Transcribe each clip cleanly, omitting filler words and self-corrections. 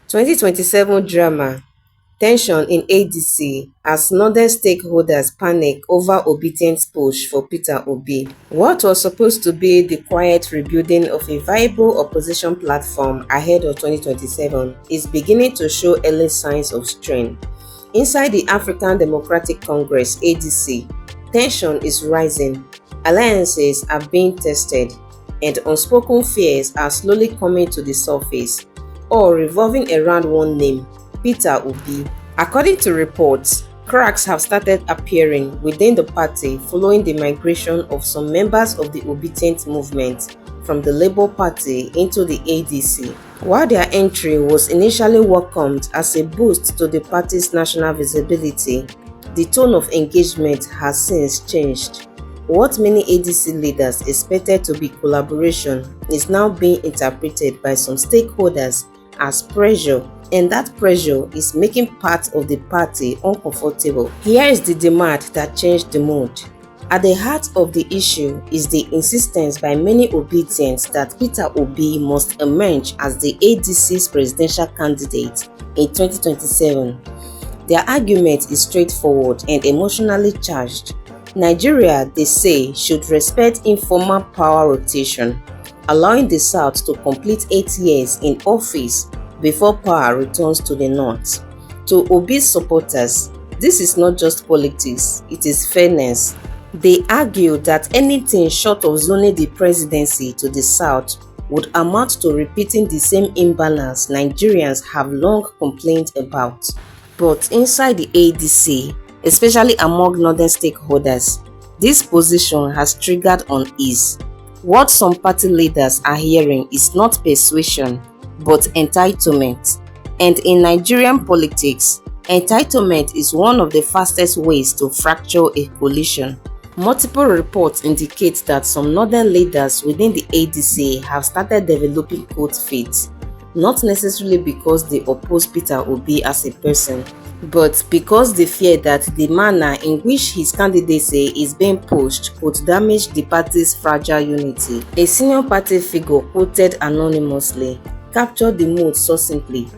2027 drama, tension in ADC as northern stakeholders panic over Obidient's push for Peter Obi. What was supposed to be the quiet rebuilding of a viable opposition platform ahead of 2027 is beginning to show early signs of strain. Inside the African Democratic Congress (ADC), tension is rising, alliances are being tested, and unspoken fears are slowly coming to the surface, all revolving around one name: Peter Obi. According to reports, cracks have started appearing within the party following the migration of some members of the Obidient Movement from the Labour Party into the ADC. While their entry was initially welcomed as a boost to the party's national visibility, the tone of engagement has since changed. What many ADC leaders expected to be collaboration is now being interpreted by some stakeholders as pressure, and that pressure is making part of the party uncomfortable. Here is the demand that changed the mood. At the heart of the issue is the insistence by many Obedients that Peter Obi must emerge as the ADC's presidential candidate in 2027. Their argument is straightforward and emotionally charged. Nigeria, they say, should respect informal power rotation, allowing the South to complete 8 years in office before power returns to the North. To Obi's supporters, this is not just politics, it is fairness. They argue that anything short of zoning the presidency to the South would amount to repeating the same imbalance Nigerians have long complained about. But inside the ADC, especially among northern stakeholders, this position has triggered unease. What some party leaders are hearing is not persuasion, but entitlement. And in Nigerian politics, entitlement is one of the fastest ways to fracture a coalition. Multiple reports indicate that some northern leaders within the ADC have started developing cold feet, not necessarily because they oppose Peter Obi as a person, but because they fear that the manner in which his candidacy is being pushed could damage the party's fragile unity. A senior party figure quoted anonymously captured the mood succinctly.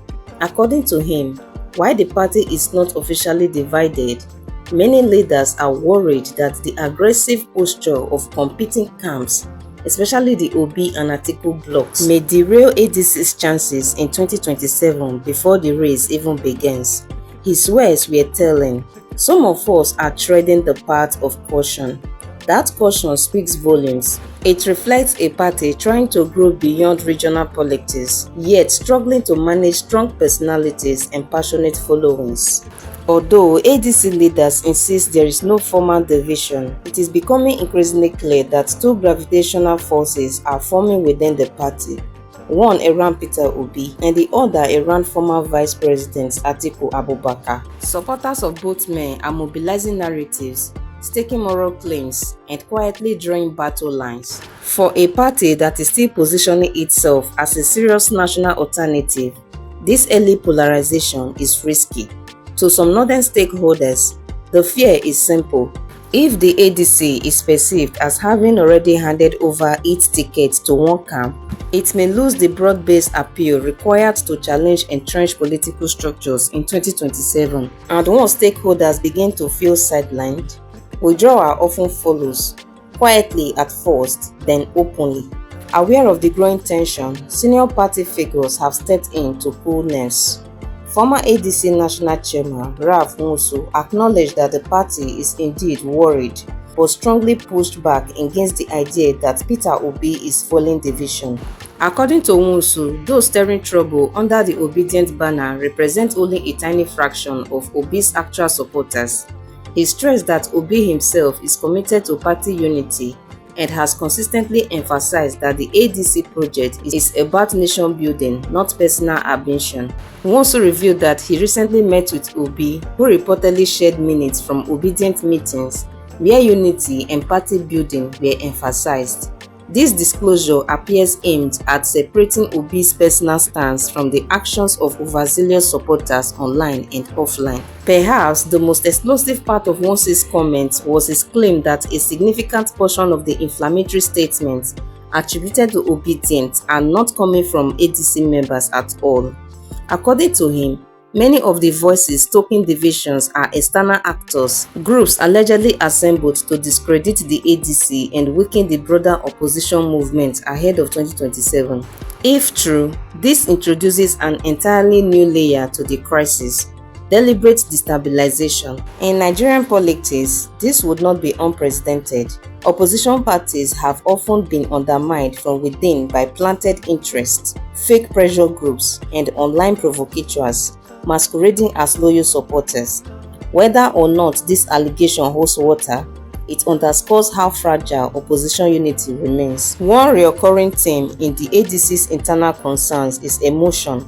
According to him, while the party is not officially divided, many leaders are worried that the aggressive posture of competing camps, especially the Obi and Atiku blocs, may derail ADC's chances in 2027 before the race even begins. His words were telling. Some of us are treading the path of caution. That caution speaks volumes. It reflects a party trying to grow beyond regional politics, yet struggling to manage strong personalities and passionate followings. Although ADC leaders insist there is no formal division, it is becoming increasingly clear that two gravitational forces are forming within the party. One around Peter Obi and the other around former Vice President Atiku Abubakar. Supporters of both men are mobilizing narratives, staking moral claims, and quietly drawing battle lines. For a party that is still positioning itself as a serious national alternative, this early polarization is risky. To some northern stakeholders, the fear is simple. If the ADC is perceived as having already handed over its ticket to one camp, it may lose the broad-based appeal required to challenge entrenched political structures in 2027. And once stakeholders begin to feel sidelined, withdrawal often follows, quietly at first, then openly. Aware of the growing tension, senior party figures have stepped in to cool nerves. Former ADC National Chairman Nwosu acknowledged that the party is indeed worried, but strongly pushed back against the idea that Peter Obi is fueling division. According to Nwosu, those stirring trouble under the Obidient banner represent only a tiny fraction of Obi's actual supporters. He stressed that Obi himself is committed to party unity and has consistently emphasized that the ADC project is about nation building, not personal ambition. Nwosu revealed that he recently met with Obi, who reportedly shared minutes from Obidient meetings where unity and party building were emphasized. This disclosure appears aimed at separating Obi's personal stance from the actions of overzealous supporters online and offline. Perhaps the most explosive part of Nwosu's comments was his claim that a significant portion of the inflammatory statements attributed to Obidients are not coming from ADC members at all. According to him, many of the voices stoking divisions are external actors, groups allegedly assembled to discredit the ADC and weaken the broader opposition movement ahead of 2027. If true, this introduces an entirely new layer to the crisis: deliberate destabilization. In Nigerian politics, this would not be unprecedented. Opposition parties have often been undermined from within by planted interests, fake pressure groups, and online provocateurs masquerading as loyal supporters. Whether or not this allegation holds water, it underscores how fragile opposition unity remains. One recurring theme in the ADC's internal concerns is emotion.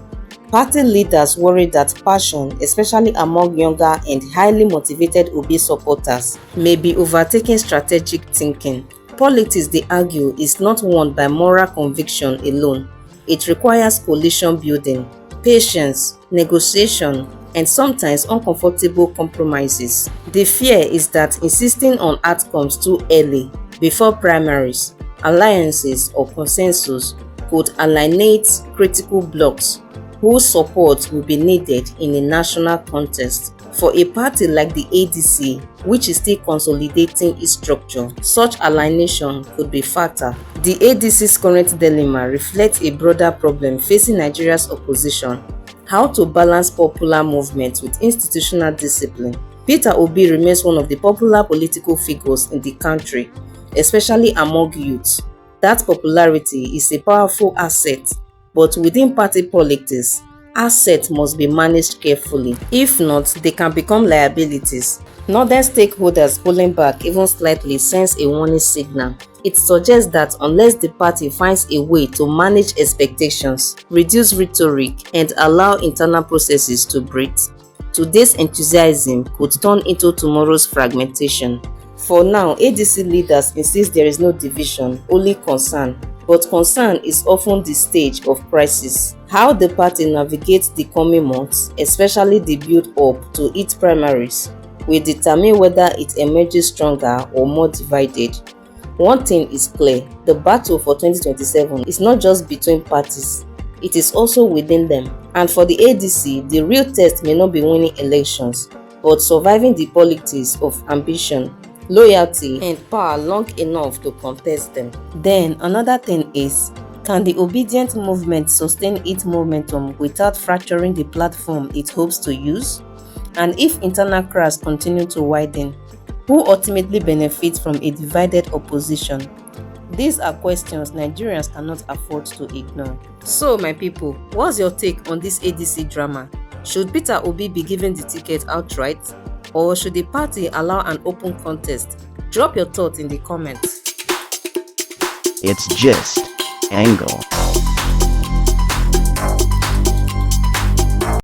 Party leaders worry that passion, especially among younger and highly motivated Obi supporters, may be overtaking strategic thinking. Politics, they argue, is not won by moral conviction alone. It requires coalition building, patience, negotiation, and sometimes uncomfortable compromises. The fear is that insisting on outcomes too early, before primaries, alliances, or consensus, could alienate critical blocs whose support will be needed in a national contest. For a party like the ADC, which is still consolidating its structure, such alienation could be fatal. The ADC's current dilemma reflects a broader problem facing Nigeria's opposition: how to balance popular movement with institutional discipline. Peter Obi remains one of the popular political figures in the country, especially among youths. That popularity is a powerful asset, but within party politics, assets must be managed carefully. If not, they can become liabilities. Northern stakeholders pulling back even slightly sends a warning signal. It suggests that unless the party finds a way to manage expectations, reduce rhetoric, and allow internal processes to breathe, today's enthusiasm could turn into tomorrow's fragmentation. For now, ADC leaders insist there is no division, only concern. But concern is often the stage of crisis. How the party navigates the coming months, especially the build-up to its primaries, will determine whether it emerges stronger or more divided. One thing is clear: the battle for 2027 is not just between parties, it is also within them. And for the ADC, the real test may not be winning elections, but surviving the politics of ambition, loyalty, and power long enough to contest them. Then another thing is, can the Obidient movement sustain its momentum without fracturing the platform it hopes to use? And if internal cracks continue to widen, who ultimately benefits from a divided opposition? These are questions Nigerians cannot afford to ignore. So my people, what's your take on this ADC drama? Should Peter Obi be given the ticket outright? Or should the party allow an open contest? Drop your thoughts in the comments. It's just Angle.